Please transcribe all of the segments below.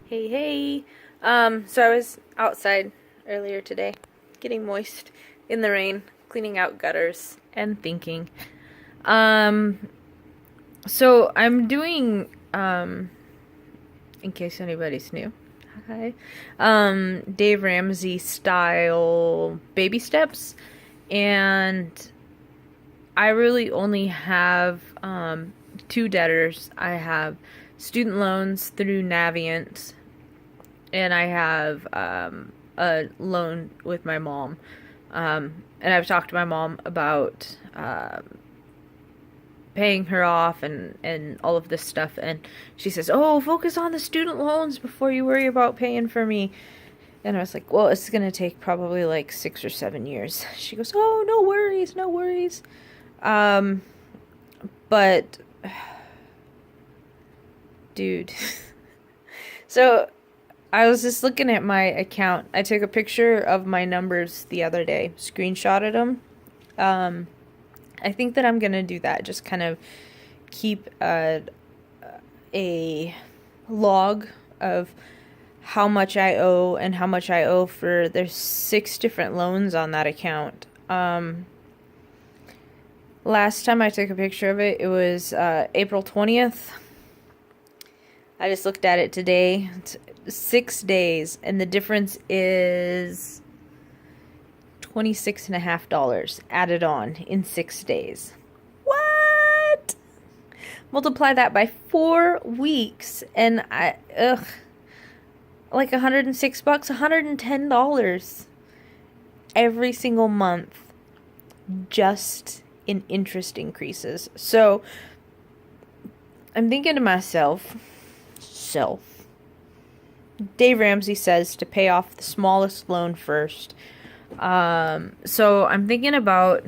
Hey, hey. So I was outside earlier today, getting moist in the rain, cleaning out gutters, and thinking. Um, so I'm doing, in case anybody's new, hi, Dave Ramsey style baby steps, and I really only have, two debtors. I have student loans through Navient, and I have a loan with my mom. And I've talked to my mom about paying her off and all of this stuff. And she says, "Oh, focus on the student loans before you worry about paying for me." And I was like, "Well, it's going to take probably like 6 or 7 years." She goes, "Oh, no worries, no worries." But, dude. So I was just looking at my account. I took a picture of my numbers the other day, screenshotted them. I think that I'm gonna do that. Just kind of keep a log of how much I owe and how much I owe for. There's 6 different loans on that account. Last time I took a picture of it, it was April 20th. I just looked at it today. It's 6 days, and the difference is $26.50 added on in 6 days. What? Multiply that by 4 weeks, and like $106, $110 every single month, just in interest increases. So I'm thinking to myself, Dave Ramsey says to pay off the smallest loan first. So I'm thinking about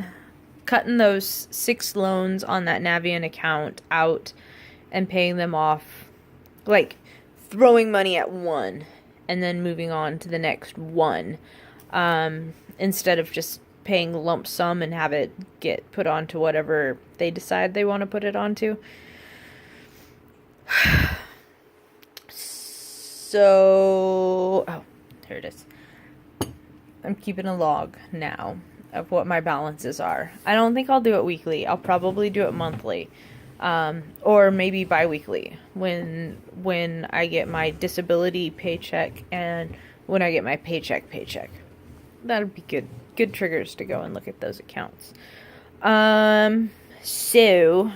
cutting those 6 loans on that Navient account out and paying them off, like throwing money at one and then moving on to the next one, instead of just paying lump sum and have it get put onto whatever they decide they want to put it onto. So, oh, here it is. I'm keeping a log now of what my balances are. I don't think I'll do it weekly. I'll probably do it monthly, or maybe bi-weekly when I get my disability paycheck and when I get my paycheck. That'd be good triggers to go and look at those accounts. So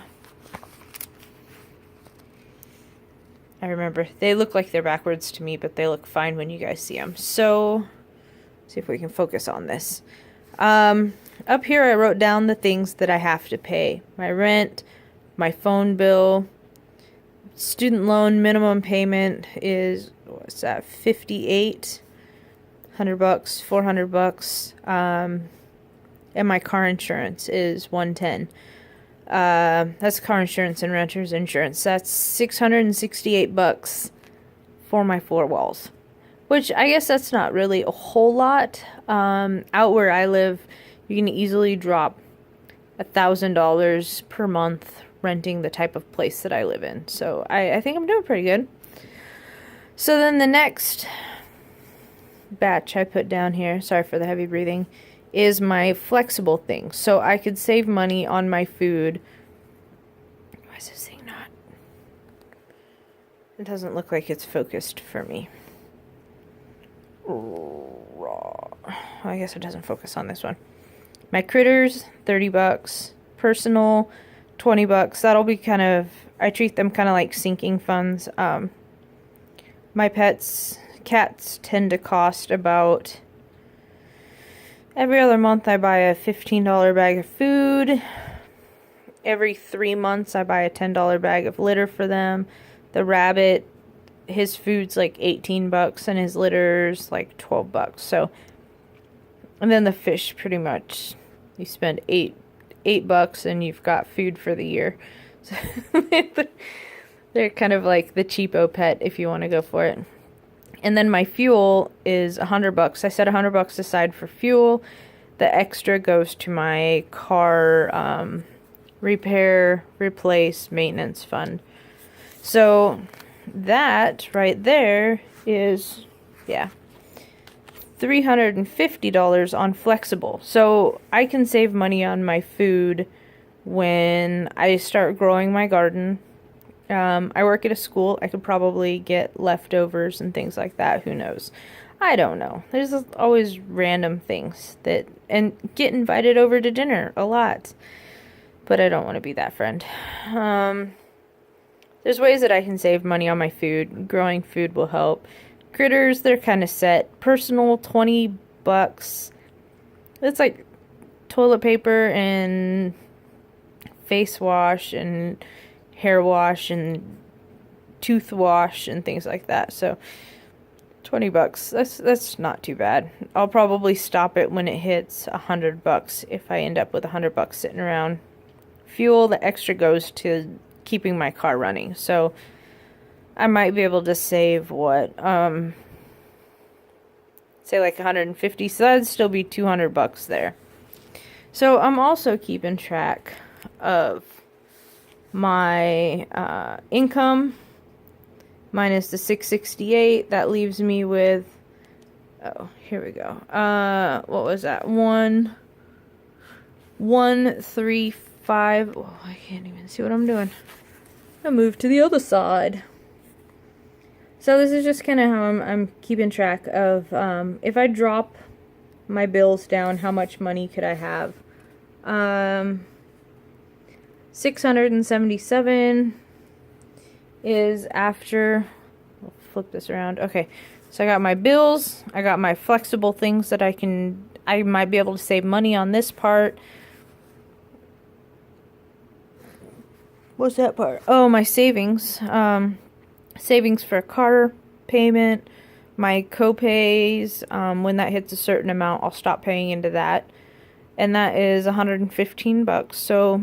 I remember they look like they're backwards to me, but they look fine when you guys see them. So see if we can focus on this. Up here I wrote down the things that I have to pay. My rent, my phone bill, student loan minimum payment is, what's that, $58, $100, $400, and my car insurance is $110. That's car insurance and renter's insurance. That's $668 for my 4 walls. Which I guess that's not really a whole lot. Out where I live, you can easily drop $1,000 per month renting the type of place that I live in. So I think I'm doing pretty good. So then the next batch I put down here, sorry for the heavy breathing, is my flexible thing. So I could save money on my food. Why is this thing not? It doesn't look like it's focused for me. I guess it doesn't focus on this one. My critters, $30. Personal, $20. That'll be kind of, I treat them kind of like sinking funds. My cats tend to cost about, every other month I buy a $15 bag of food. Every 3 months I buy a $10 bag of litter for them. The rabbit, his food's like $18 and his litter's like $12. So, and then the fish, pretty much you spend $8 and you've got food for the year. So they're kind of like the cheapo pet if you want to go for it. And then my fuel is $100. I set $100 aside for fuel. The extra goes to my car repair, replace, maintenance fund. So that right there is, yeah, $350 on flexible. So I can save money on my food when I start growing my garden. I work at a school. I could probably get leftovers and things like that. Who knows? I don't know. There's always random things that, and get invited over to dinner a lot. But I don't want to be that friend. There's ways that I can save money on my food. Growing food will help. Critters, they're kind of set. Personal, $20. It's like toilet paper and face wash and hair wash and tooth wash and things like that. So $20. That's not too bad. I'll probably stop it when it hits $100 if I end up with $100 sitting around. Fuel, the extra goes to keeping my car running. So I might be able to save what, say like 150. So that'd still be $200 there. So I'm also keeping track of my income minus the $668. That leaves me with, oh, here we go. What was that? 135. Oh, I can't even see what I'm doing. I'll move to the other side. So this is just kind of how I'm keeping track of, if I drop my bills down, how much money could I have? 677 is after, I'll flip this around. Okay, so I got my bills, I got my flexible things that I might be able to save money on this part. What's that part? Oh, my savings. Savings for a car payment, my co-pays. When that hits a certain amount, I'll stop paying into that. And that is $115. So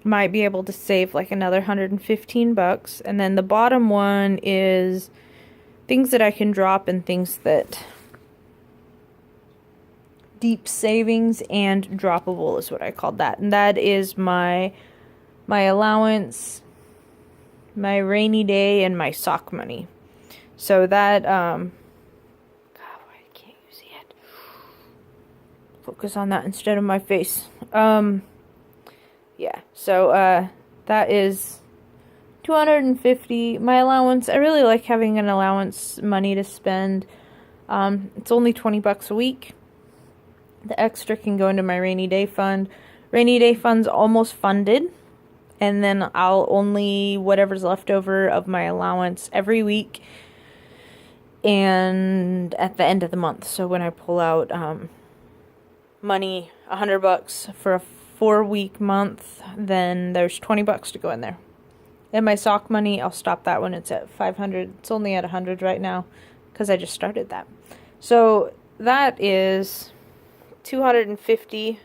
might be able to save like another $115. And then the bottom one is things that I can drop and things that deep savings and droppable is what I called that. And that is my allowance, my rainy day, and my sock money. So that, God, why can't you see it? Focus on that instead of my face. Yeah, so, that is $250. My allowance, I really like having an allowance money to spend. It's only $20 a week. The extra can go into my rainy day fund. Rainy day fund's almost funded. And then I'll only, whatever's left over of my allowance every week and at the end of the month. So when I pull out money, $100 for a 4-week month, then there's $20 to go in there. And my sock money, I'll stop that when it's at 500. It's only at 100 right now because I just started that. So that is $250.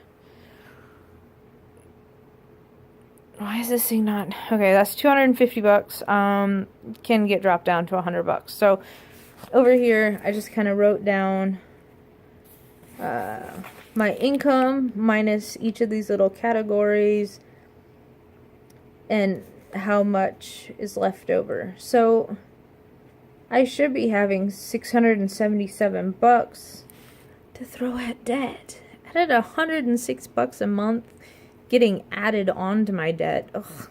Why is this thing not? Okay, that's $250. Can get dropped down to $100. So over here, I just kind of wrote down my income minus each of these little categories and how much is left over. So I should be having $677 to throw at debt. I had $106 a month getting added on to my debt. Ugh,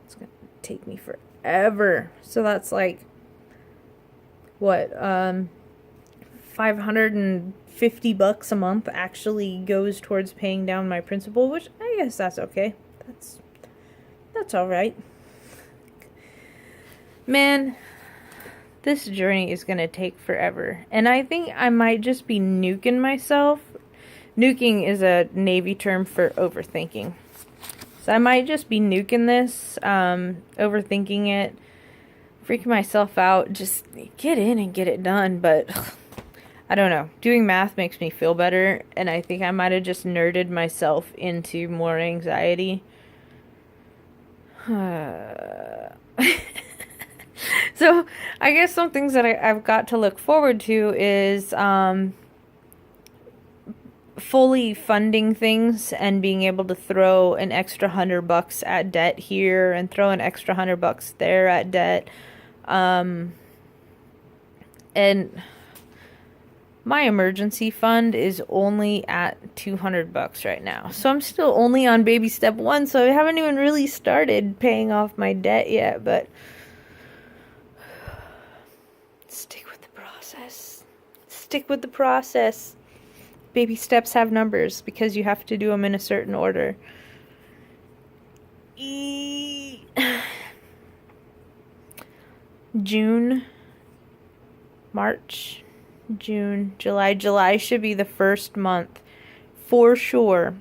it's gonna take me forever. So that's like what, $550 a month actually goes towards paying down my principal, which I guess that's okay. That's all right. Man, this journey is gonna take forever, and I think I might just be nuking myself. Nuking is a Navy term for overthinking. So I might just be nuking this, overthinking it, freaking myself out, just get in and get it done. But I don't know. Doing math makes me feel better, and I think I might have just nerded myself into more anxiety. So I guess some things that I've got to look forward to is fully funding things and being able to throw an extra $100 at debt here and throw an extra $100 there at debt. And my emergency fund is only at $200 right now. So I'm still only on baby step 1, so I haven't even really started paying off my debt yet, but stick with the process. Stick with the process. Baby steps have numbers because you have to do them in a certain order. June, March, June, July. July should be the first month for sure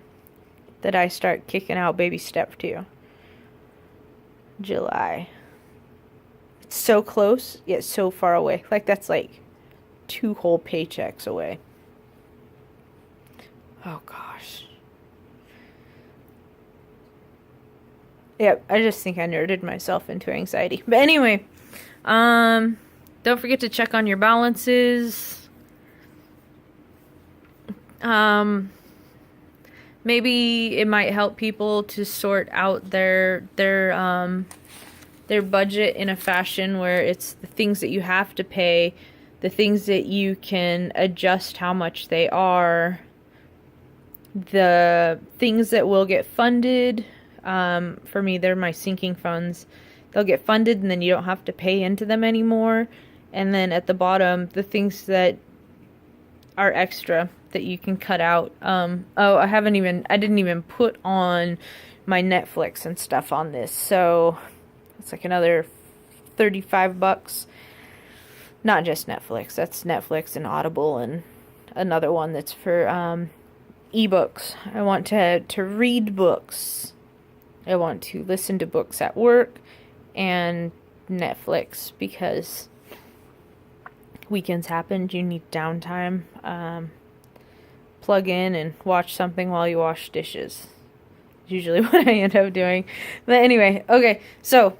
that I start kicking out baby step 2. July. It's so close, yet so far away. Like, that's like 2 whole paychecks away. Oh gosh. Yep, I just think I nerded myself into anxiety. But anyway, don't forget to check on your balances. Maybe it might help people to sort out their budget in a fashion where it's the things that you have to pay, the things that you can adjust how much they are, the things that will get funded. For me, they're my sinking funds. They'll get funded and then you don't have to pay into them anymore. And then at the bottom, the things that are extra that you can cut out. I didn't even put on my Netflix and stuff on this. So it's like another $35. Not just Netflix. That's Netflix and Audible and another one that's for ebooks. I want to read books. I want to listen to books at work and Netflix because weekends happen. You need downtime. Plug in and watch something while you wash dishes. Usually what I end up doing. But anyway, okay. So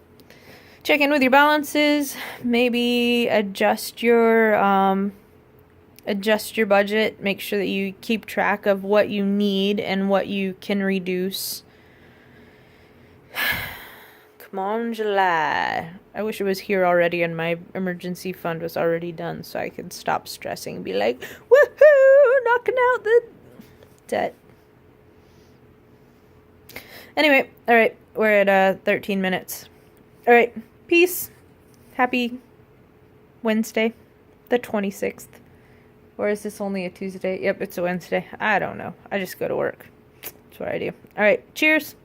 check in with your balances. Maybe adjust your budget. Make sure that you keep track of what you need and what you can reduce. Come on, July. I wish it was here already and my emergency fund was already done so I could stop stressing and be like, woohoo, knocking out the debt. Anyway, alright, we're at 13 minutes. Alright, peace. Happy Wednesday, the 26th. Or is this only a Tuesday? Yep, it's a Wednesday. I don't know. I just go to work. That's what I do. Alright, cheers.